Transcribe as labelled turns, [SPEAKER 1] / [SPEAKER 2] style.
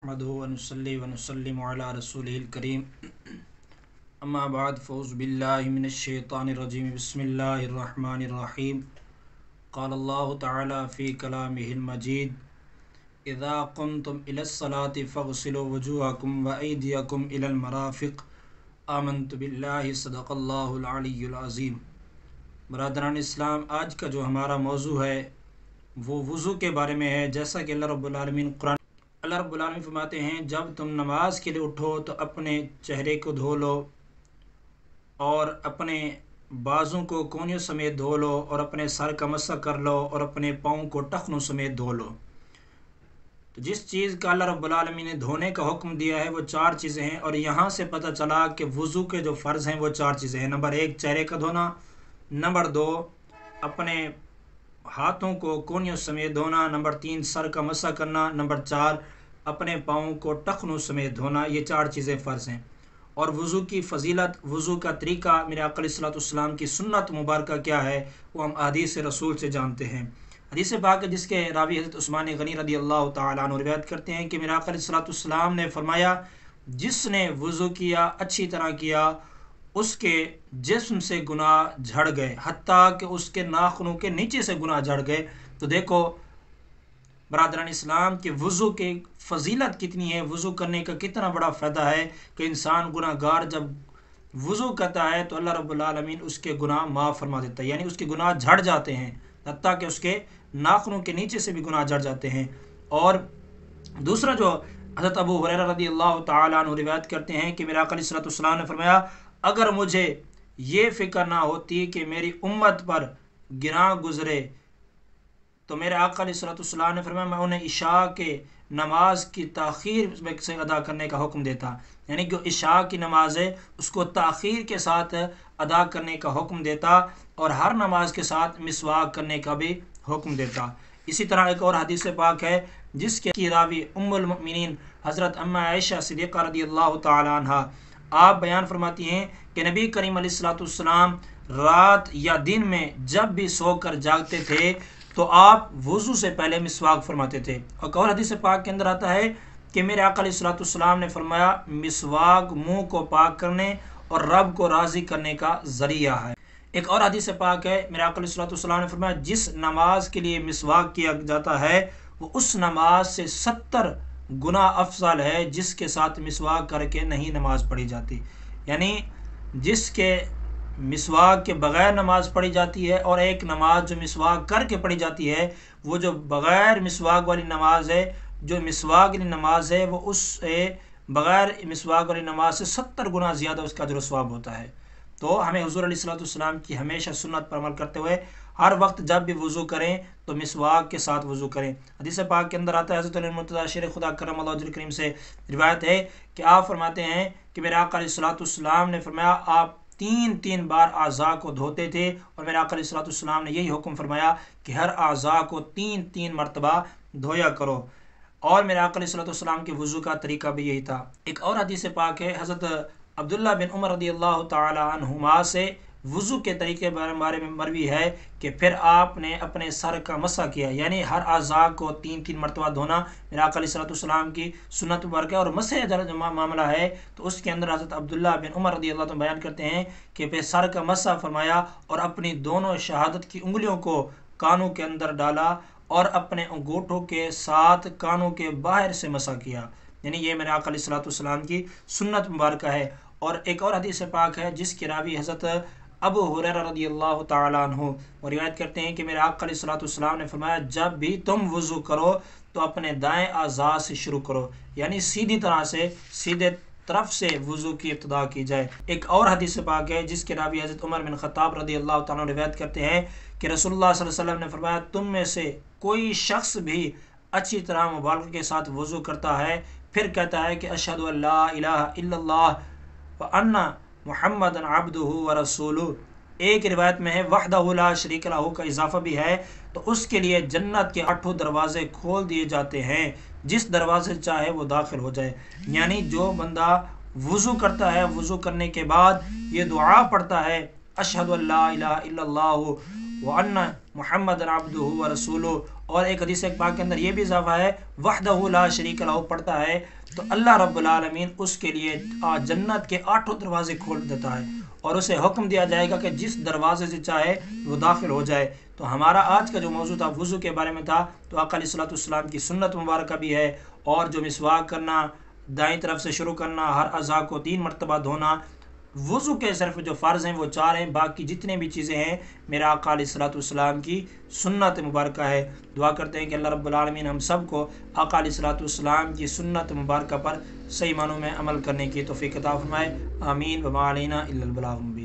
[SPEAKER 1] نحمده ونصلي ونسلم على رسوله الكريم اما بعد فاعوذ بالله من الشیطان الرجیم بسم اللہ الرحمن الرحیم قال اللہ تعالی فی کلامہ المجید اذا قمتم الى الصلاة فاغسلوا وجوهکم وایدیکم الى المرافق آمنت باللہ صدق اللہ العلی العظیم۔ برادران اسلام، آج کا جو ہمارا موضوع ہے وہ وضو کے بارے میں ہے۔ جیسا کہ اللہ رب العالمین فرماتے ہیں جب تم نماز کے لیے اٹھو تو اپنے چہرے کو دھو لو اور اپنے بازوں کو کونیوں سمیت دھو لو اور اپنے سر کا مسح کر لو اور اپنے پاؤں کو ٹخنوں سمیت دھو لو۔ تو جس چیز کا اللہ رب العالمین نے دھونے کا حکم دیا ہے وہ چار چیزیں ہیں، اور یہاں سے پتہ چلا کہ وضو کے جو فرض ہیں وہ چار چیزیں ہیں۔ نمبر 1 چہرے کا دھونا، نمبر 2 اپنے ہاتھوں کو کونیوں سمیت دھونا، نمبر 3 سر کا مسح کرنا، نمبر 4 اپنے پاؤں کو ٹخنوں سمیت دھونا۔ یہ چار چیزیں فرض ہیں۔ اور وضو کی فضیلت، وضو کا طریقہ، میرے آقا علیہ الصلوۃ والسلام کی سنت مبارکہ کیا ہے وہ ہم احادیث رسول سے جانتے ہیں۔ حدیث پاک جس کے راوی حضرت عثمان غنی رضی اللہ تعالیٰ عنہ روایت کرتے ہیں کہ میرے آقا علیہ الصلوۃ والسلام نے فرمایا جس نے وضو کیا، اچھی طرح کیا، اس کے جسم سے گناہ جھڑ گئے، حتیٰ کہ اس کے ناخنوں کے نیچے سے گناہ جھڑ گئے۔ تو دیکھو برادران اسلام کہ وضو کی فضیلت کتنی ہے، وضو کرنے کا کتنا بڑا فائدہ ہے کہ انسان گناہ گار جب وضو کرتا ہے تو اللہ رب العالمین اس کے گناہ معاف فرما دیتا ہے، یعنی اس کے گناہ جھڑ جاتے ہیں، حتیٰ کہ اس کے ناخنوں کے نیچے سے بھی گناہ جھڑ جاتے ہیں۔ اور دوسرا جو حضرت ابو ہریرہ رضی اللہ تعالیٰ عنہ روایت کرتے ہیں کہ میرے آقا علیہ الصلوۃ والسلام نے فرمایا اگر مجھے یہ فکر نہ ہوتی کہ میری امت پر گراں گزرے تو میرے آقا علیہ الصلوۃ والسلام نے فرمایا میں انہیں عشاء کے نماز کی تاخیر سے ادا کرنے کا حکم دیتا، یعنی کہ عشاء کی نماز ہے اس کو تاخیر کے ساتھ ادا کرنے کا حکم دیتا، اور ہر نماز کے ساتھ مسواک کرنے کا بھی حکم دیتا۔ اسی طرح ایک اور حدیث پاک ہے جس کے راوی ام المؤمنین حضرت اما عائشہ صدیقہ رضی اللہ تعالی عنہا، آپ بیان فرماتی ہیں کہ نبی کریم علیہ الصلوۃ والسلام رات یا دن میں جب بھی سو کر جاگتے تھے تو آپ وضو سے پہلے مسواک فرماتے تھے۔ اور حدیث پاک کے اندر آتا ہے کہ میرے آقا علیہ الصلوۃ والسلام نے فرمایا مسواک منہ کو پاک کرنے اور رب کو راضی کرنے کا ذریعہ ہے۔ ایک اور حدیث پاک ہے میرے آقا علیہ الصلوۃ والسلام نے فرمایا جس نماز کے لیے مسواک کیا جاتا ہے وہ اس نماز سے 70 گنا افضل ہے جس کے ساتھ مسواک کر کے نہیں نماز پڑھی جاتی، یعنی جس کے مسواک کے بغیر نماز پڑھی جاتی ہے اور ایک نماز جو مسواک کر کے پڑھی جاتی ہے، وہ جو بغیر مسواک والی نماز ہے، جو مسواک والی نماز ہے وہ اس سے بغیر مسواک والی نماز سے 70 گنا زیادہ اس کا اجر و ثواب ہوتا ہے۔ تو ہمیں حضور علیہ الصلوۃ والسلام کی ہمیشہ سنت پر عمل کرتے ہوئے ہر وقت جب بھی وضو کریں تو مسواک کے ساتھ وضو کریں۔ حدیث پاک کے اندر آتا ہے حضرت علی مرتضیٰ شیر خدا کرم اللہ وجہہ کریم سے روایت ہے کہ آپ فرماتے ہیں کہ میرے آقا علیہ الصلوۃ والسلام نے فرمایا آپ 3 بار اعضاء کو دھوتے تھے، اور میرے آقا علیہ الصلوۃ والسلام نے یہی حکم فرمایا کہ ہر اعضاء کو 3 مرتبہ دھویا کرو، اور میرے آقا علیہ الصلوۃ والسلام کے وضو کا طریقہ بھی یہی تھا۔ ایک اور حدیث پاک ہے حضرت عبداللہ بن عمر رضی اللہ تعالی عنہما سے وضو کے طریقے بارے میں مروی ہے کہ پھر آپ نے اپنے سر کا مسح کیا، یعنی ہر اعضاء کو 3 مرتبہ دھونا میرے آقا علیہ الصلوۃ والسلام کی سنت مبارکہ ہے۔ اور مسح جو معاملہ ہے تو اس کے اندر حضرت عبداللہ بن عمر رضی اللہ عنہ بیان کرتے ہیں کہ پھر سر کا مسح فرمایا اور اپنی دونوں شہادت کی انگلیوں کو کانوں کے اندر ڈالا اور اپنے انگوٹھوں کے ساتھ کانوں کے باہر سے مسح کیا، یعنی یہ میرے آقا علیہ الصلوۃ والسلام کی سنت مبارکہ ہے۔ اور ایک اور حدیث پاک ہے جس کے راوی حضرت ابو ہریرہ رضی اللہ تعالیٰ عنہ وہ روایت کرتے ہیں کہ میرے آقا علیہ الصلوۃ والسلام نے فرمایا جب بھی تم وضو کرو تو اپنے دائیں اعضاء سے شروع کرو، یعنی سیدھی طرح سے سیدھے طرف سے وضو کی ابتدا کی جائے۔ ایک اور حدیث پاک ہے جس کے راوی حضرت عمر بن خطاب رضی اللہ تعالیٰ عنہ روایت کرتے ہیں کہ رسول اللہ صلی اللہ علیہ وسلم نے فرمایا تم میں سے کوئی شخص بھی اچھی طرح مبالغہ کے ساتھ وضو کرتا ہے پھر کہتا ہے کہ اشہد ان لا الہ الا اللہ وان محمد عبدہ ورسولہ، ایک روایت میں ہے وحدہ لا شریک لہ کا اضافہ بھی ہے، تو اس کے لیے جنت کے 8 دروازے کھول دیے جاتے ہیں، جس دروازے چاہے وہ داخل ہو جائے۔ یعنی جو بندہ وضو کرتا ہے، وضو کرنے کے بعد یہ دعا پڑھتا ہے اشہد ان لا الہ الا اللہ وان محمد عبدہ ورسولہ، اور ایک حدیث پاک کے اندر یہ بھی اضافہ ہے وحدہ لا شریک لہ پڑھتا ہے تو اللہ رب العالمین اس کے لیے جنت کے 8 دروازے کھول دیتا ہے، اور اسے حکم دیا جائے گا کہ جس دروازے سے چاہے وہ داخل ہو جائے۔ تو ہمارا آج کا جو موضوع تھا وضو کے بارے میں تھا، تو آقا علیہ الصلوۃ والسلام کی سنت مبارکہ بھی ہے، اور جو مسواک کرنا، دائیں طرف سے شروع کرنا، ہر اعضاء کو 3 مرتبہ دھونا، وضو کے صرف جو فرض ہیں وہ 4 ہیں، باقی جتنے بھی چیزیں ہیں میرا آقا علیہ الصلوۃ والسلام کی سنت مبارکہ ہے۔ دعا کرتے ہیں کہ اللہ رب العالمین ہم سب کو آقا علیہ الصلوۃ والسلام کی سنت مبارکہ پر صحیح معنوں میں عمل کرنے کی توفیق عطا فرمائے۔ آمین۔ وما علینا الا البلاغ المبین۔